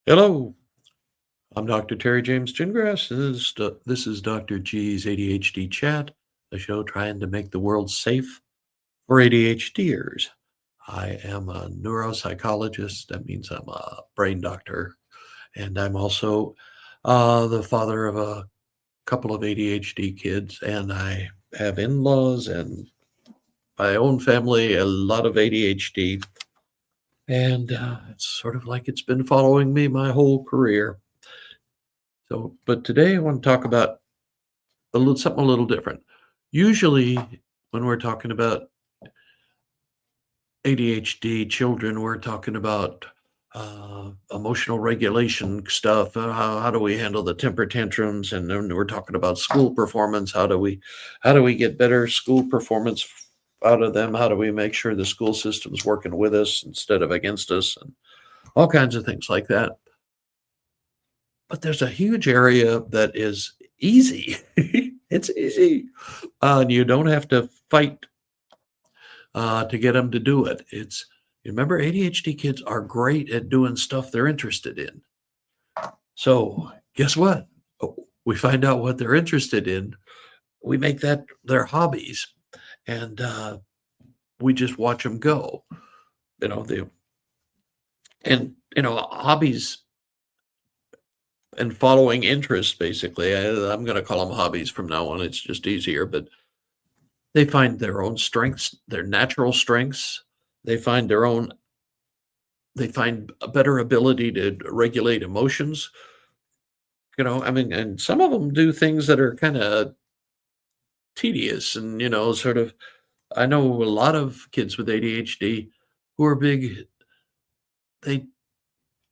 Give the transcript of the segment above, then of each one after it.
Hello, I'm Dr. Terry James Gingrass. This is Dr. G's ADHD Chat, a show trying to make the world safe for ADHDers. I am a neuropsychologist. That means I'm a brain doctor, and I'm also the father of a couple of ADHD kids, and I have in-laws and my own family, a lot of ADHD, and it's sort of like it's been following me my whole career. So, but today I want to talk about something a little different. Usually, when we're talking about ADHD children, we're talking about emotional regulation stuff. How do we handle the temper tantrums? And then we're talking about school performance. How do we get better school performance out of them? How do we make sure the school system's working with us instead of against us? And all kinds of things like that. But there's a huge area that is easy. It's easy. And you don't have to fight to get them to do it. Remember, ADHD kids are great at doing stuff they're interested in. So guess what? Oh, we find out what they're interested in. We make that their hobbies, and we just watch them go. You know, they and hobbies and following interests. Basically, I'm going to call them hobbies from now on. It's just easier, but they find their own strengths, their natural strengths. They find their own they find a better ability to regulate emotions. I mean, and some of them do things that are kinda tedious and, sort of I know a lot of kids with ADHD who are big they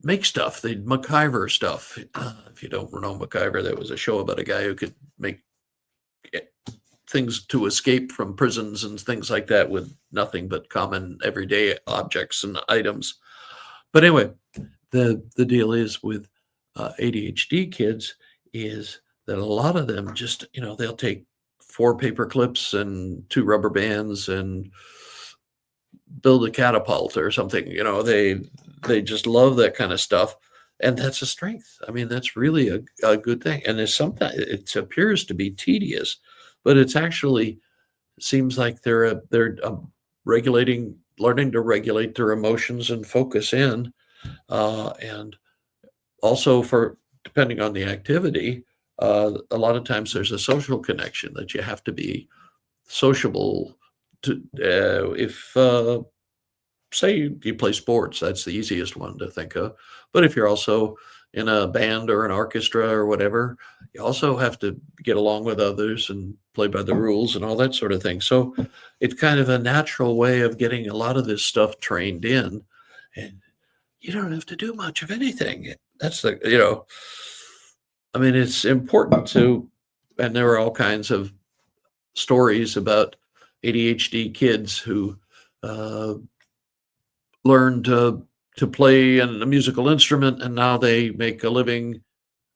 make stuff, they MacGyver stuff. If you don't know MacGyver, that was a show about a guy who could make, eh, things to escape from prisons and things like that with nothing but common everyday objects and items. But anyway, the deal is with ADHD kids is that a lot of them just, they'll take 4 paper clips and 2 rubber bands and build a catapult or something. They just love that kind of stuff, and that's a strength. I mean, that's really a good thing, and it's sometimes it appears to be tedious, but it's actually seems like they're regulating learning to regulate their emotions and focus in, and also for depending on the activity, a lot of times there's a social connection that you have to be sociable to, if, say you play sports, that's the easiest one to think of. But if you're also in a band or an orchestra or whatever, you also have to get along with others and play by the rules and all that sort of thing. So it's kind of a natural way of getting a lot of this stuff trained in, and you don't have to do much of anything. That's I mean, it's important to, and there are all kinds of stories about ADHD kids who uh, learned to play a musical instrument, and now they make a living.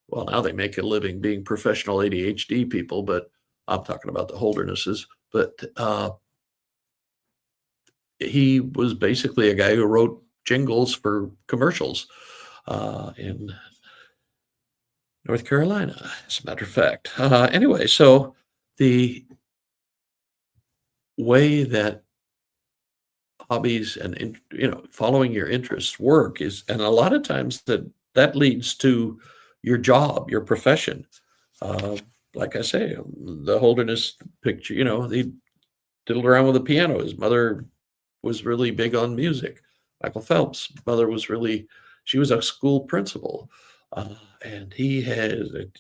Well, now they make a living being professional ADHD people, but I'm talking about the Holdernesses. But he was basically a guy who wrote jingles for commercials in North Carolina, as a matter of fact. Anyway, so the way that hobbies and following your interests work is, and a lot of times that leads to your job, your profession. Uh, like I say, the Holderness picture, he diddled around with the piano. His mother was really big on music. Michael Phelps' mother was really, she was a school principal, and he had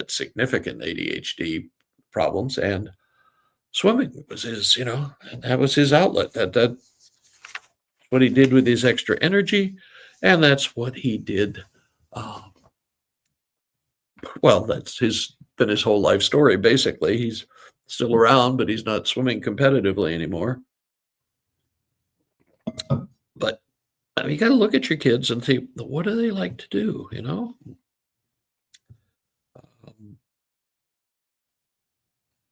significant ADHD problems, and swimming was his, and that was his outlet. That's what he did with his extra energy, and that's what he did. Uh, well, that's his been his whole life story. Basically, he's still around, but he's not swimming competitively anymore. But I mean, you got to look at your kids and think, what do they like to do? Um,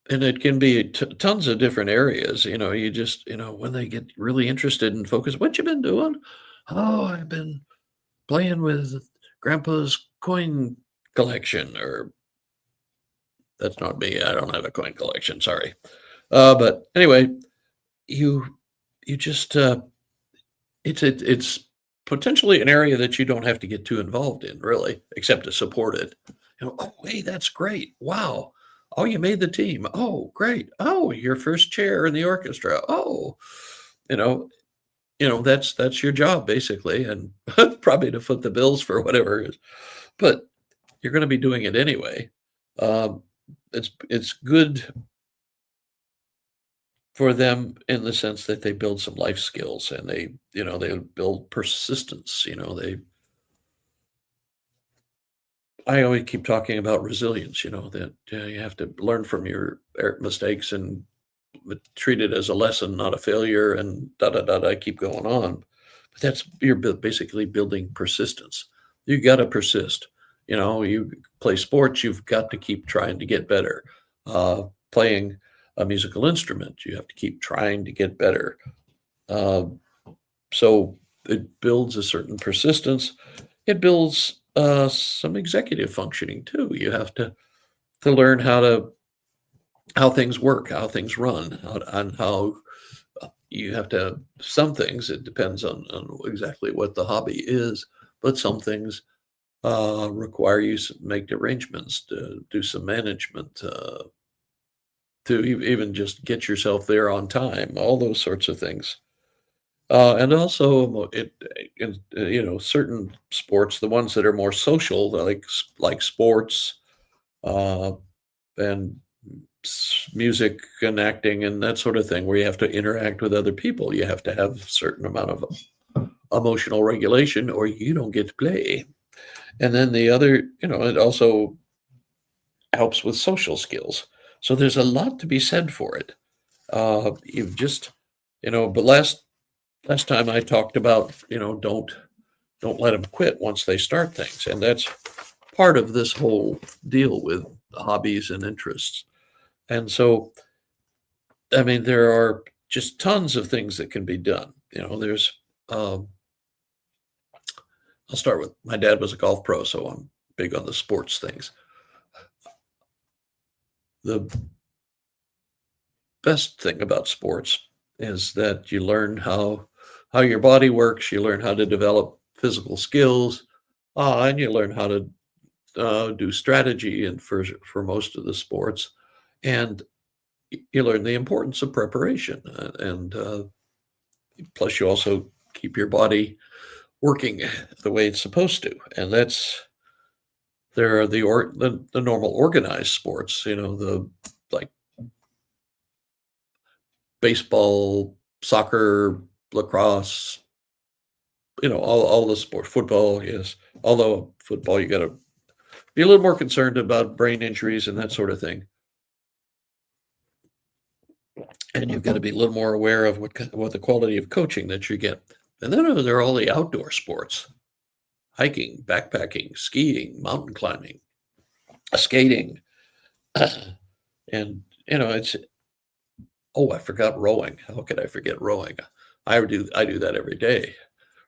and it can be tons of different areas. You just when they get really interested and focused, what you been doing? Oh, I've been playing with grandpa's coin collection, or that's not me. I don't have a coin collection. Sorry. But anyway, you you just it's potentially an area that you don't have to get too involved in, really, except to support it. Oh, hey, that's great. Wow. Oh, you made the team. Oh, great. Oh, your first chair in the orchestra. Oh, you know, that's your job basically, and probably to foot the bills for whatever it is. But you're going to be doing it anyway. Um, it's good for them in the sense that they build some life skills, and they build persistence. They I always keep talking about resilience, that you have to learn from your mistakes and treat it as a lesson, not a failure, and da da da da. Keep going on, but that's you're basically building persistence. You got to persist. You play sports, you've got to keep trying to get better. Playing a musical instrument, you have to keep trying to get better. Uh, so it builds a certain persistence. It builds some executive functioning too. You have to learn how things work, how things run, on how you have to. Some things it depends on exactly what the hobby is, but some things require you to make arrangements, to do some management, to even just get yourself there on time, all those sorts of things. And also, certain sports, the ones that are more social, like sports, uh, and music and acting and that sort of thing, where you have to interact with other people. You have to have a certain amount of emotional regulation, or you don't get to play. And then the other, it also helps with social skills. So there's a lot to be said for it. You've just, but last time I talked about, don't let them quit once they start things, and that's part of this whole deal with hobbies and interests. And so, I mean, there are just tons of things that can be done. There's um, I'll start with my dad was a golf pro, so I'm big on the sports things. The best thing about sports is that you learn how your body works. You learn how to develop physical skills, and you learn how to do strategy. And for most of the sports, and you learn the importance of preparation, and plus you also keep your body working the way it's supposed to. And that's there are the normal organized sports, the like baseball, soccer, lacrosse, all the sports, football, yes. Although football, you got to be a little more concerned about brain injuries and that sort of thing, and you've got to be a little more aware of what the quality of coaching that you get. And then there are all the outdoor sports: hiking, backpacking, skiing, mountain climbing, skating, and it's oh, I forgot rowing. How could I forget rowing? I do that every day.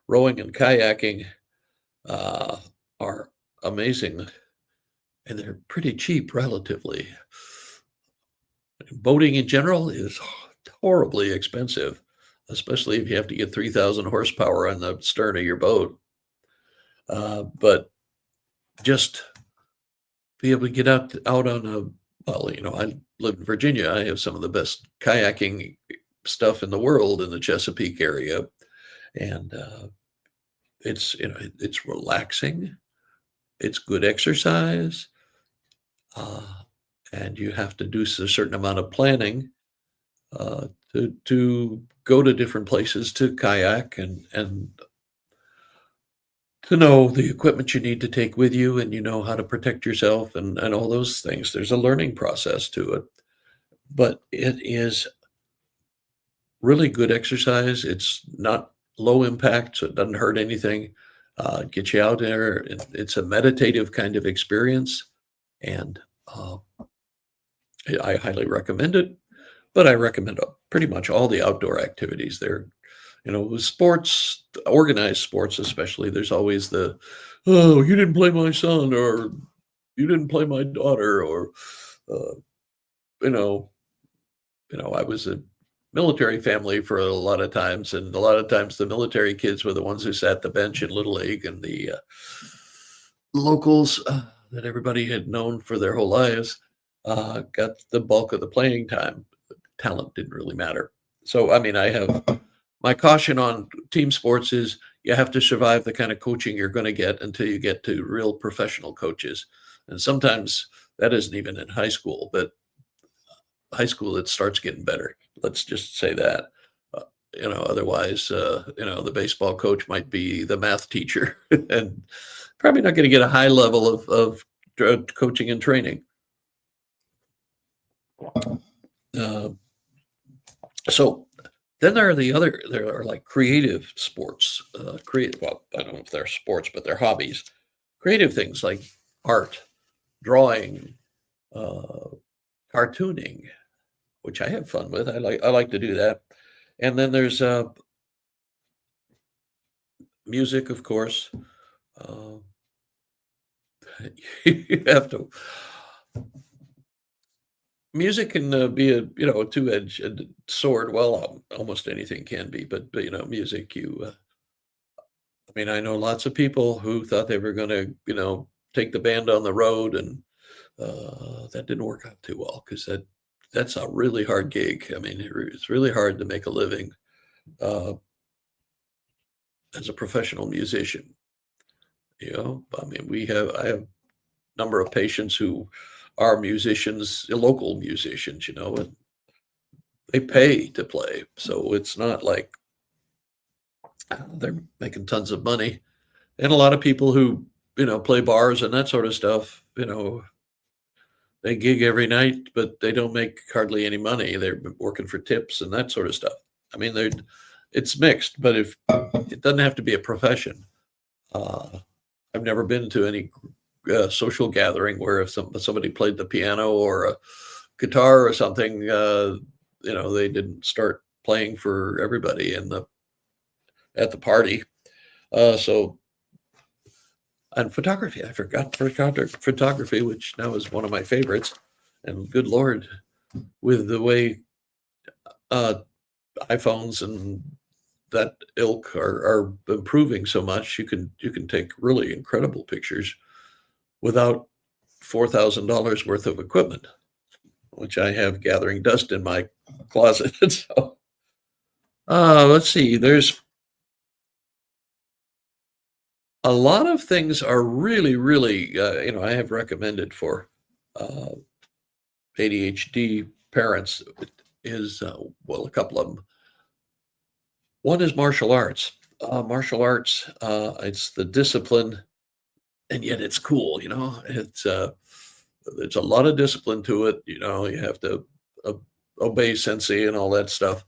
Rowing and kayaking uh, are amazing, and they're pretty cheap relatively. Boating in general is horribly expensive, especially if you have to get 3,000 horsepower on the stern of your boat. But just be able to get out on a well, I live in Virginia. I have some of the best kayaking stuff in the world in the Chesapeake area, and it's relaxing. It's good exercise, uh, and you have to do a certain amount of planning to go to different places to kayak, and to know the equipment you need to take with you, and how to protect yourself, and all those things. There's a learning process to it, but it is really good exercise. It's not low impact, so it doesn't hurt anything. Get you out there. It's a meditative kind of experience, and I highly recommend it. But I recommend pretty much all the outdoor activities. With sports, organized sports especially, there's always the, "Oh, you didn't play my son," or "You didn't play my daughter," or, uh, you know I was a military family for a lot of times, and a lot of times the military kids were the ones who sat the bench in Little League, and the, locals, that everybody had known for their whole lives, got the bulk of the playing time. Talent didn't really matter. So, I mean, I have my caution on team sports is you have to survive the kind of coaching you're gonna get until you get to real professional coaches, and sometimes that isn't even in high school, but high school, it starts getting better. Let's just say that. Otherwise, the baseball coach might be the math teacher and probably not gonna get a high level of coaching and training. Uh, so then there are like creative sports, well, I don't know if they're sports, but they're hobbies. Creative things like art, drawing, uh, cartooning, which I have fun with. I like to do that. And then there's, music, of course. Uh, you have to music can, be a two-edged sword. Well, almost anything can be, but, music, I mean, I know lots of people who thought they were gonna, take the band on the road, and, that didn't work out too well because that's a really hard gig. I mean, it's really hard to make a living, uh, as a professional musician, I mean, I have a number of patients who are musicians, local musicians, and they pay to play. So it's not like they're making tons of money. And a lot of people who, play bars and that sort of stuff, they gig every night, but they don't make hardly any money. They're working for tips and that sort of stuff. I mean, it's mixed, but if it doesn't have to be a profession. Uh, I've never been to any social gathering where if somebody played the piano or a guitar or something, they didn't start playing for everybody at the party. So and photography, I forgot photography, which now is one of my favorites. And good Lord, with the way uh, iPhones and that ilk are improving so much, you can take really incredible pictures without $4,000 worth of equipment, which I have gathering dust in my closet. So, let's see. There's a lot of things are really, really. I have recommended for uh, ADHD parents is well, a couple of them. One is martial arts. Martial arts. It's the discipline, and yet it's cool. There's a lot of discipline to it. You have to uh, obey sensei and all that stuff.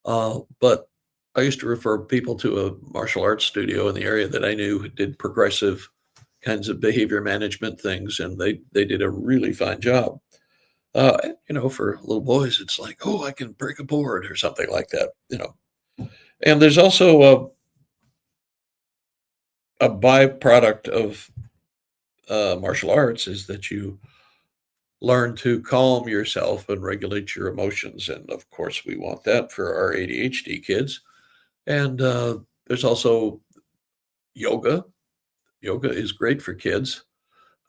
But I used to refer people to a martial arts studio in the area that I knew who did progressive kinds of behavior management things, and they did a really fine job. For little boys, it's like, oh, I can break a board or something like that. And there's also a byproduct of martial arts is that you learn to calm yourself and regulate your emotions, and of course, we want that for our ADHD kids. And there's also yoga. Yoga is great for kids.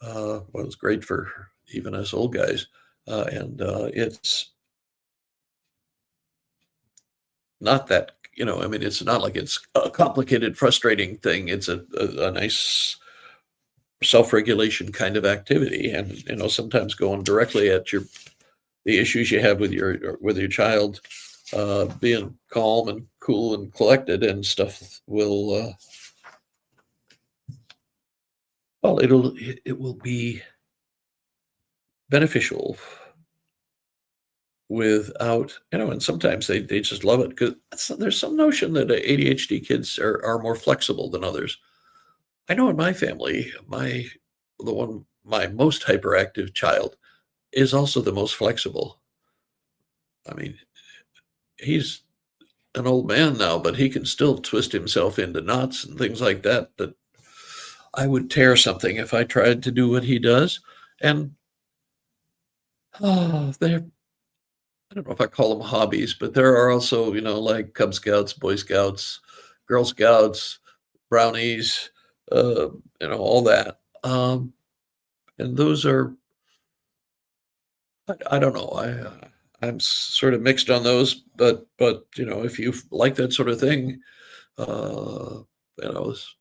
Well, it's great for even us old guys. And it's not that, I mean, it's not like it's a complicated, frustrating thing. It's a nice self-regulation kind of activity. And, sometimes going directly at the issues you have with your child, being calm and cool and collected and stuff will, well, it will be beneficial without, and sometimes they just love it because there's some notion that ADHD kids are more flexible than others. I know in my family, my most hyperactive child is also the most flexible. I mean, he's an old man now, but he can still twist himself into knots and things like that. That I would tear something if I tried to do what he does. And they're I don't know if I call them hobbies, but there are also, like Cub Scouts, Boy Scouts, Girl Scouts, brownies, uh, all that. And those are, I don't know, I'm sort of mixed on those, but if you like that sort of thing, uh,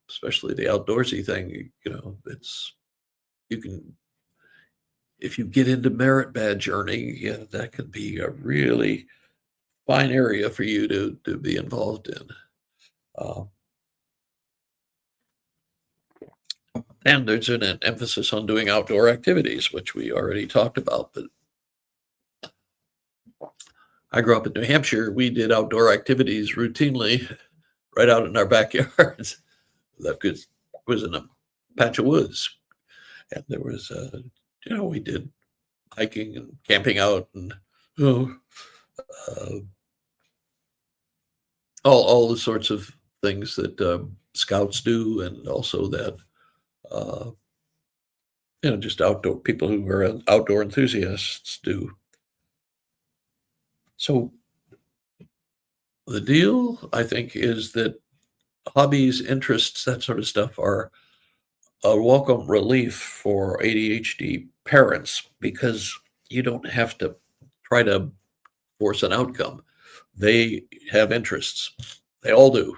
especially the outdoorsy thing, it's you can if you get into merit badge earning, yeah, that can be a really fine area for you to be involved in. Uh, and there's an emphasis on doing outdoor activities, which we already talked about. But I grew up in New Hampshire. We did outdoor activities routinely right out in our backyards. That was in a patch of woods, and there was, we did hiking and camping out, and oh, uh, all the sorts of things that scouts do, and also that uh, just outdoor people who are outdoor enthusiasts do. So the deal, I think, is that hobbies, interests, that sort of stuff are a welcome relief for ADHD parents because you don't have to try to force an outcome. They have interests. They all do,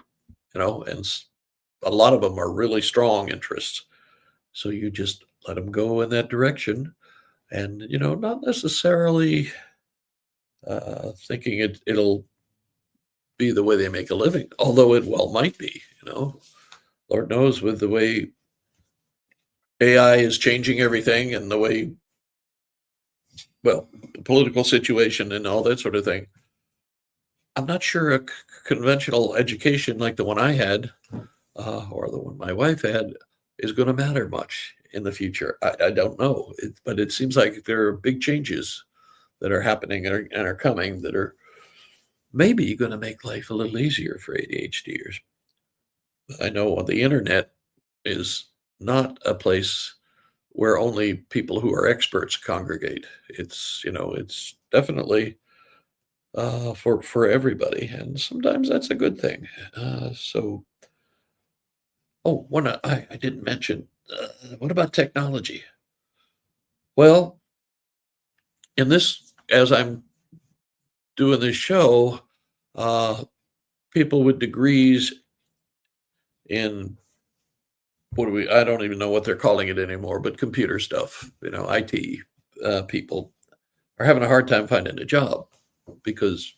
and a lot of them are really strong interests. So you just let them go in that direction and, not necessarily thinking it'll be the way they make a living, although it well might be, Lord knows with the way AI is changing everything and the way, well, the political situation and all that sort of thing. I'm not sure a conventional education like the one I had or the one my wife had is going to matter much in the future. I don't know, but it seems like there are big changes that are happening and are coming that are maybe going to make life a little easier for ADHDers. I know the internet is not a place where only people who are experts congregate. It's definitely for everybody, and sometimes that's a good thing. One I didn't mention. What about technology? Well, in this, as I'm doing this show, uh, people with degrees in what do we? I don't even know what they're calling it anymore, but computer stuff, IT people are having a hard time finding a job because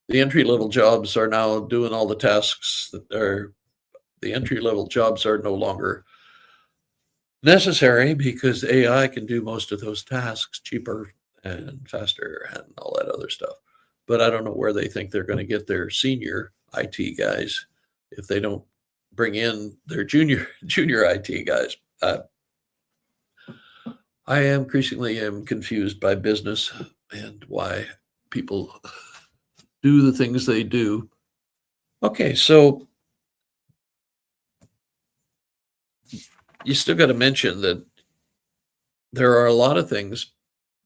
the entry level jobs are now doing all the tasks that are the entry level jobs are no longer necessary because AI can do most of those tasks cheaper and faster and all that other stuff. But I don't know where they think they're going to get their senior IT guys if they don't bring in their junior IT guys. I increasingly am confused by business and why people do the things they do. Okay, so you still got to mention that there are a lot of things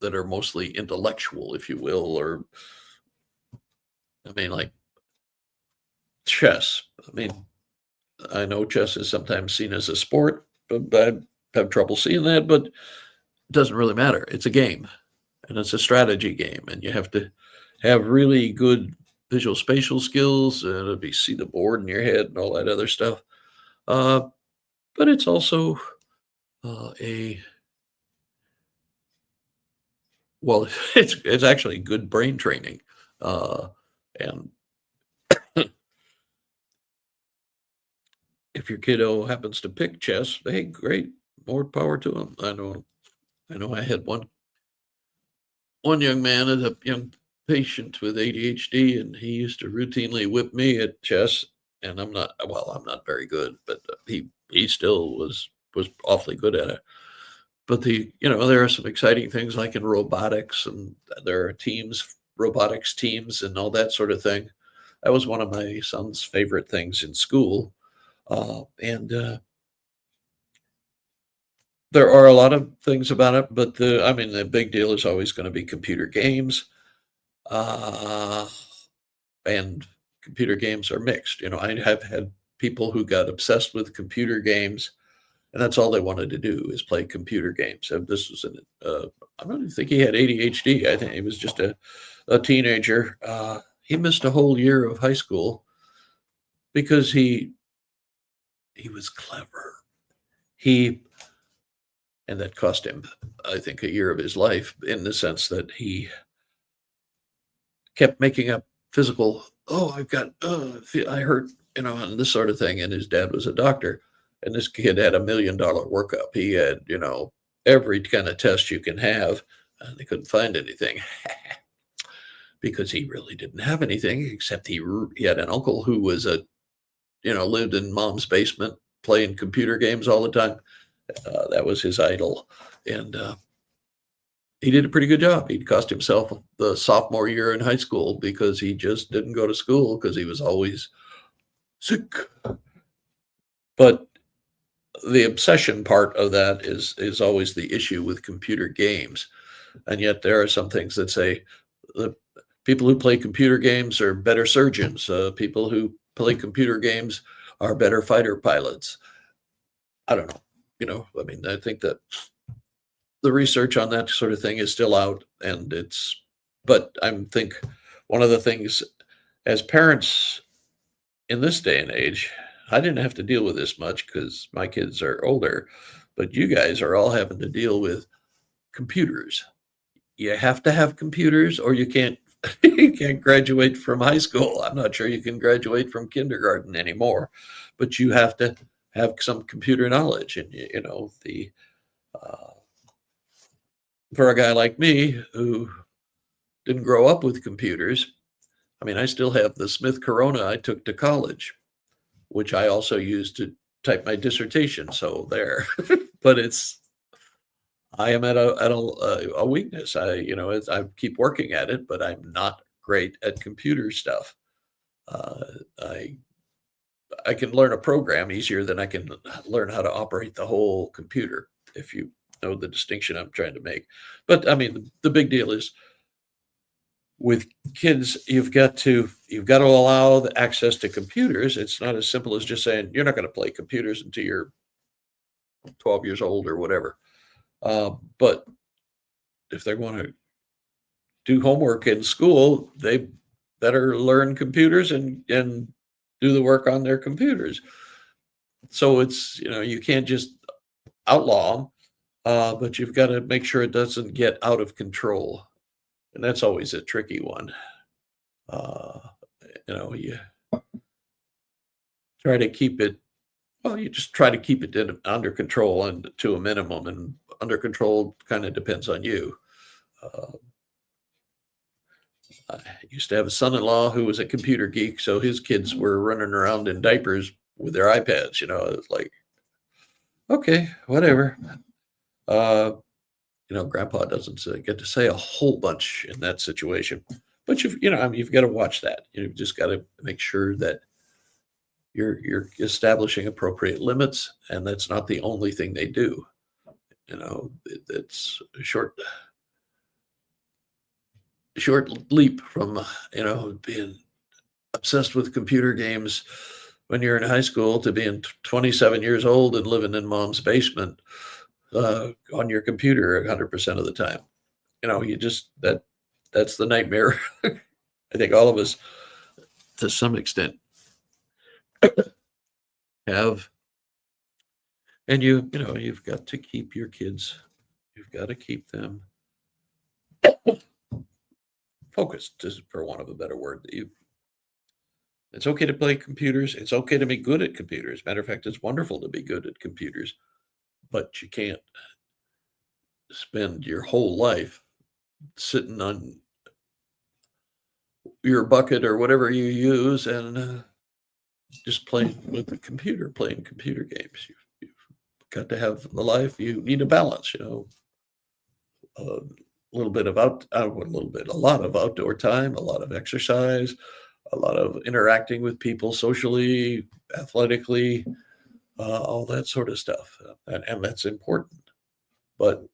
that are mostly intellectual, if you will, or I mean, like chess. I mean, I know chess is sometimes seen as a sport, but I have trouble seeing that, but it doesn't really matter. It's a game and it's a strategy game, and you have to have really good visual spatial skills and it'll be see the board in your head and all that other stuff. Uh, but it's also a well, it's actually good brain training. Uh, and if your kiddo happens to pick chess, hey, great, more power to them. I know I had one young man as a young patient with ADHD, and he used to routinely whip me at chess. And I'm not very good, but he still was awfully good at it. But there are some exciting things like in robotics, and there are robotics teams, and all that sort of thing. that was one of my son's favorite things in school. And there are a lot of things about it, but I mean, the big deal is always going to be computer games. Uh, and computer games are mixed. I have had people who got obsessed with computer games, and that's all they wanted to do is play computer games. And this was I don't even think he had ADHD. I think he was just a teenager. He missed a whole year of high school because he was clever. He and that cost him, I think, a year of his life in the sense that he kept making up physical, oh, I've got, I hurt, and this sort of thing. And his dad was a doctor, and this kid had $1 million workup. He had, every kind of test you can have, and they couldn't find anything because he really didn't have anything except he had an uncle who was lived in mom's basement playing computer games all the time. That was his idol. And he did a pretty good job. He cost himself the sophomore year in high school because he just didn't go to school because he was always sick. But the obsession part of that is always the issue with computer games. And yet there are some things that say the people who play computer games are better surgeons. People who play computer games are better fighter pilots. I don't know. I mean, I think that the research on that sort of thing is still out, but I think one of the things as parents in this day and age, I didn't have to deal with this much because my kids are older, but you guys are all having to deal with computers. You have to have computers or you can't you can't graduate from high school. I'm not sure you can graduate from kindergarten anymore, but you have to have some computer knowledge. And the uh, for a guy like me who didn't grow up with computers, I mean, I still have the Smith Corona I took to college, which I also used to type my dissertation. So there, but I am at a weakness. I keep working at it, but I'm not great at computer stuff. Uh, I I can learn a program easier than I can learn how to operate the whole computer, if you know the distinction I'm trying to make. But I mean, the big deal is with kids, you've got to allow the access to computers. It's not as simple as just saying you're not going to play computers until you're 12 years old or whatever. But if they want to do homework in school, they better learn computers and do the work on their computers. So you can't just outlaw them, but you've got to make sure it doesn't get out of control, and that's always a tricky one. Uh, you try to keep it. Well, you just try to keep it under control and to a minimum, and under control kind of depends on you. Uh, I used to have a son-in-law who was a computer geek, so his kids were running around in diapers with their iPads. It's like, okay, whatever. Uh, Grandpa doesn't get to say a whole bunch in that situation, but I mean, you've got to watch that. You've just got to make sure that you're establishing appropriate limits, and that's not the only thing they do. It's a short leap from being obsessed with computer games when you're in high school to being 27 years old and living in mom's basement on your computer 100% of the time. You just that's the nightmare. I think all of us, to some extent, have. And you've got to keep your kids. You've got to keep them focused, just for want of a better word. It's okay to play computers. It's okay to be good at computers. Matter of fact, it's wonderful to be good at computers, but you can't spend your whole life sitting on your bucket or whatever you use and just playing with the computer, playing computer games. You've got to have a life. You need a balance, a little bit of a lot of outdoor time, a lot of exercise, a lot of interacting with people socially, athletically, all that sort of stuff, and that's important. But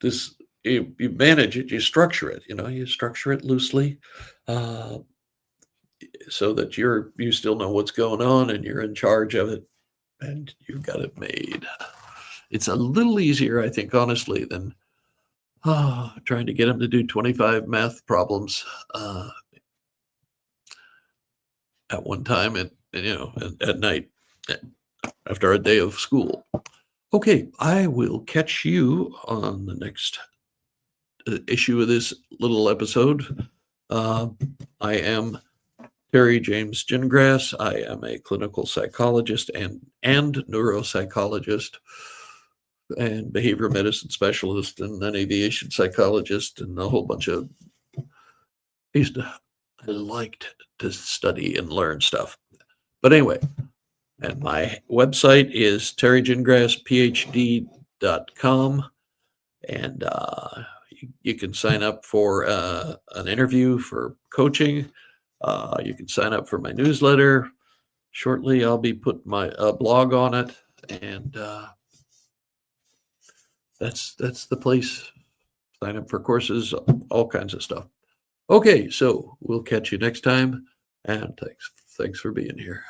this you manage it, you structure it, you structure it loosely, uh, so that you still know what's going on and you're in charge of it and you've got it made. It's a little easier, I think, honestly, than trying to get them to do 25 math problems at one time at night eh, after a day of school. Okay, I will catch you on the next issue of this little episode. Uh, I am Terry James Gingras. I am a clinical psychologist and neuropsychologist and behavioral medicine specialist and an aviation psychologist and a whole bunch of I liked to study and learn stuff. But anyway, and my website is terrygingrassphd.com. And you can sign up for an interview for coaching. You can sign up for my newsletter. Shortly, I'll be putting my blog on it. And that's the place. Sign up for courses, all kinds of stuff. Okay, so we'll catch you next time. And thanks for being here.